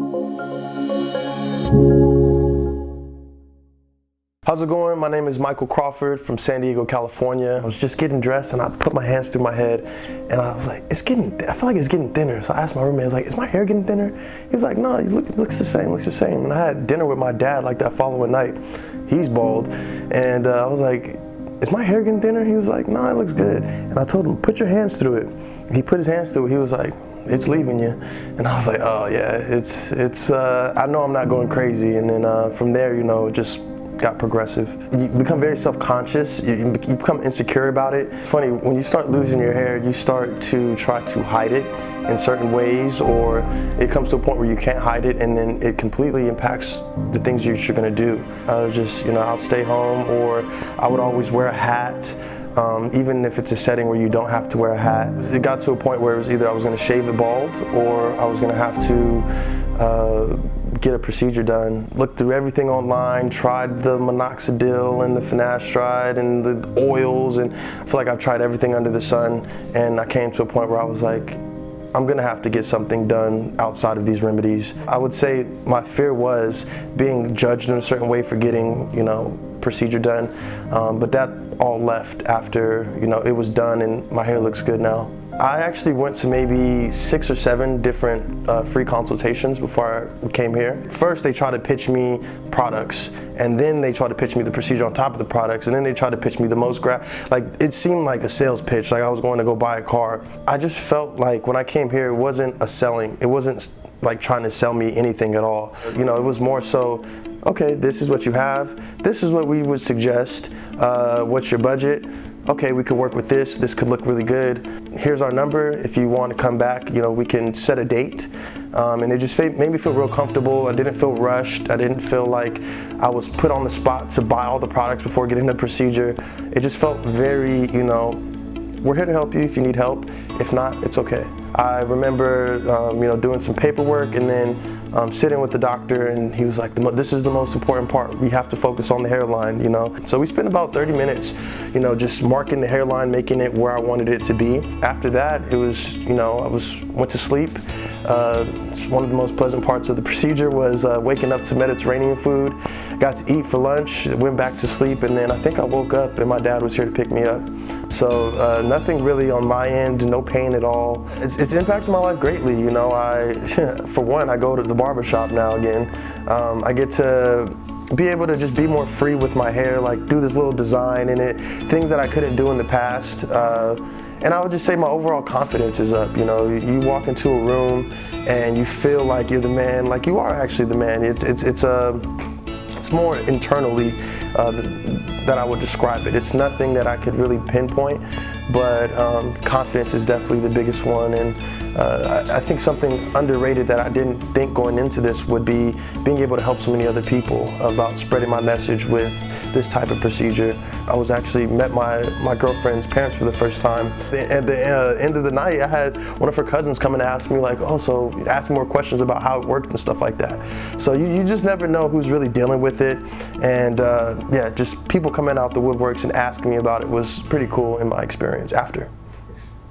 How's it going? My name is Michael Crawford from San Diego, California. I was just getting dressed and I put my hands through my head and I was like, I feel like it's getting thinner. So I asked my roommate, I was like, is my hair getting thinner? He was like, no, it looks the same, And I had dinner with my dad like that following night. He's bald. And I was like, is my hair getting thinner? He was like, no, it looks good. And I told him, put your hands through it. He put his hands through it. He was like, it's leaving you. And I was like, oh yeah, it's I know I'm not going crazy. And then from there, it just got progressive. You become very self-conscious, you become insecure about it. It's funny, when you start losing your hair, you start to try to hide it in certain ways, or it comes to a point where you can't hide it and then it completely impacts the things you're gonna do. I was just, I'll stay home, or I would always wear a hat. Even if it's a setting where you don't have to wear a hat. It got to a point where it was either I was going to shave it bald or I was going to have to get a procedure done. Looked through everything online, tried the minoxidil and the finasteride and the oils, and I feel like I've tried everything under the sun, and I came to a point where I was like, I'm gonna have to get something done outside of these remedies. I would say my fear was being judged in a certain way for getting, procedure done, but that all left after, it was done and my hair looks good now. I actually went to maybe 6 or 7 different free consultations before I came here. First, they tried to pitch me products, and then they tried to pitch me the procedure on top of the products, and then they tried to pitch me the most it seemed like a sales pitch, like I was going to go buy a car. I just felt like when I came here, it wasn't it wasn't like trying to sell me anything at all. It was more so, okay, this is what you have, this is what we would suggest, what's your budget? Okay, we could work with this could look really good. Here's our number, if you want to come back, we can set a date. And it just made me feel real comfortable. I didn't feel rushed. I didn't feel like I was put on the spot to buy all the products before getting the procedure. It just felt very, we're here to help you if you need help. If not, it's okay. I remember, doing some paperwork and then sitting with the doctor, and he was like, this is the most important part. We have to focus on the hairline, So we spent about 30 minutes, just marking the hairline, making it where I wanted it to be. After that, it was, I went to sleep. One of the most pleasant parts of the procedure was waking up to Mediterranean food. Got to eat for lunch, went back to sleep, and then I think I woke up and my dad was here to pick me up. So nothing really on my end, no pain at all. It's impacted my life greatly. For one, I go to the barbershop now again. I get to be able to just be more free with my hair, like do this little design in it, things that I couldn't do in the past. And I would just say my overall confidence is up. You walk into a room and you feel like you're the man, like you are actually the man. It's more internally that I would describe it. It's nothing that I could really pinpoint, but confidence is definitely the biggest one. And I think something underrated that I didn't think going into this would be being able to help so many other people about spreading my message with this type of procedure. I was actually met my girlfriend's parents for the first time. At the end of the night, I had one of her cousins come and ask me ask more questions about how it worked and stuff like that. So you just never know who's really dealing with it. And just people coming out the woodworks and asking me about it was pretty cool in my experience after.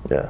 Yeah.